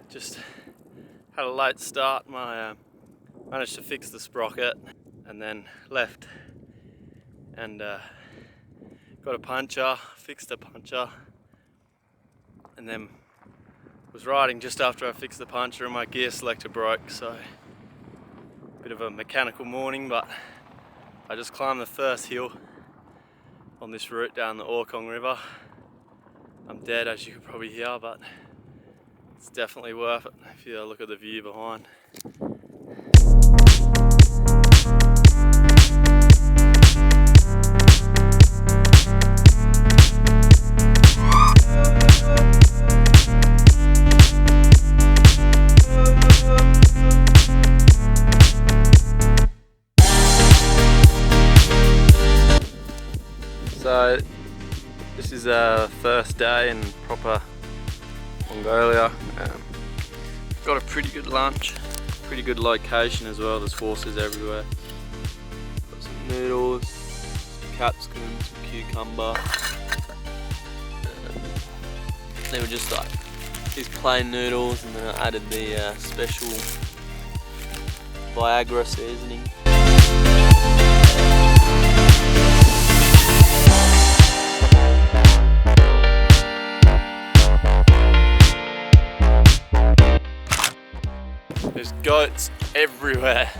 Just had a late start. Managed to fix the sprocket and then left and got a puncture, fixed a puncture, and then was riding just after I fixed the puncture and my gear selector broke, so a bit of a mechanical morning, but I just climbed the first hill on this route down the Orkong River. I'm dead, as you can probably hear, but it's definitely worth it if you look at the view behind. So this is our first day in proper Mongolia. Got a pretty good lunch, pretty good location as well. There's horses everywhere. Got some noodles, some capsicum, some cucumber. They were just like these plain noodles, and then I added the special Viagra seasoning. There's goats everywhere.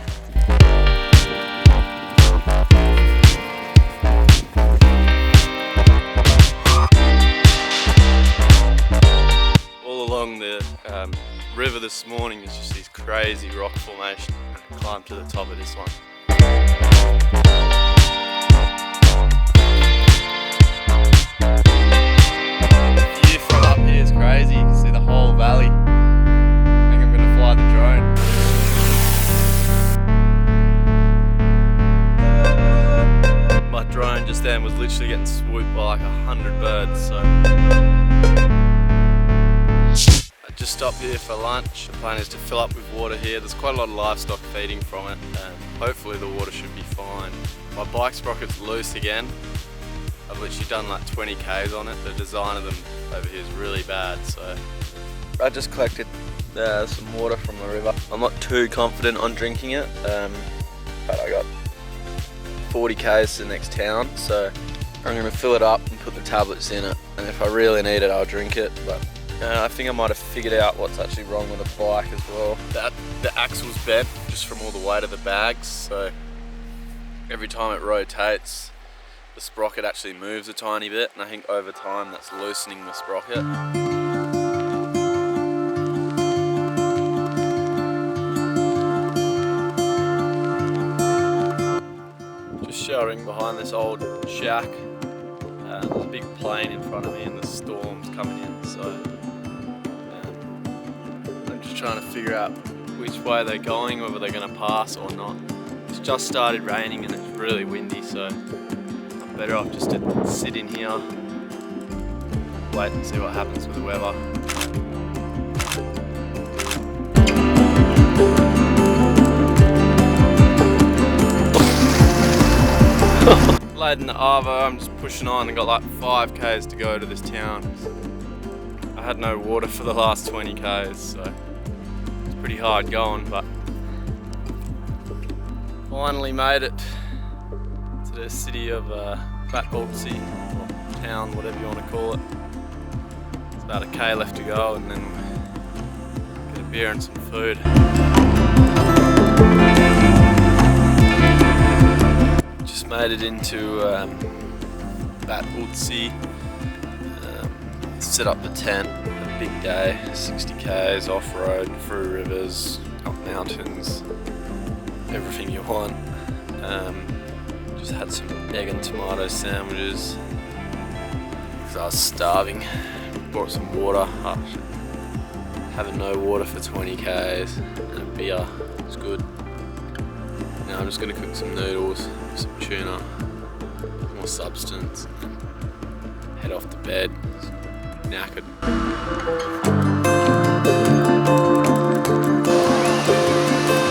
All along the river this morning is just these crazy rock formations. I'm going to climb to the top of this one. The view from up here is crazy. You can see the whole valley. The drone. My drone just then was literally getting swooped by like 100 birds, so I just stopped here for lunch. The plan is to fill up with water here. There's quite a lot of livestock feeding from it, and hopefully the water should be fine. My bike sprocket's loose again. I've literally done like 20 k's on it. The design of them over here is really bad, so I just collected some water from the river. I'm not too confident on drinking it, but I got 40 k's to the next town, so I'm going to fill it up and put the tablets in it, and if I really need it I'll drink it. But I think I might have figured out what's actually wrong with the bike as well. The axle's bent just from all the weight of the bags, so every time it rotates the sprocket actually moves a tiny bit, and I think over time that's loosening the sprocket. Sheltering behind this old shack. There's a big plane in front of me and the storm's coming in, so I'm just trying to figure out which way they're going, whether they're going to pass or not. It's just started raining and it's really windy, so I'm better off just to sit in here, wait and see what happens with the weather. Late in the arvo, I'm just pushing on and got like 5 k's to go to this town. I had no water for the last 20 k's, so it's pretty hard going, but finally made it to the city of Batbaltsi, or town, whatever you want to call it. It's about a k left to go, and then get a beer and some food. Made it into Batbaltsi, set up the tent, a big day, 60 k's off-road, through rivers, up mountains, everything you want. Just had some egg and tomato sandwiches because I was starving. Bought some water, having no water for 20 k's and a beer is good. Now I'm just going to cook some noodles, some tuna, more substance, and head off to bed. Knackered.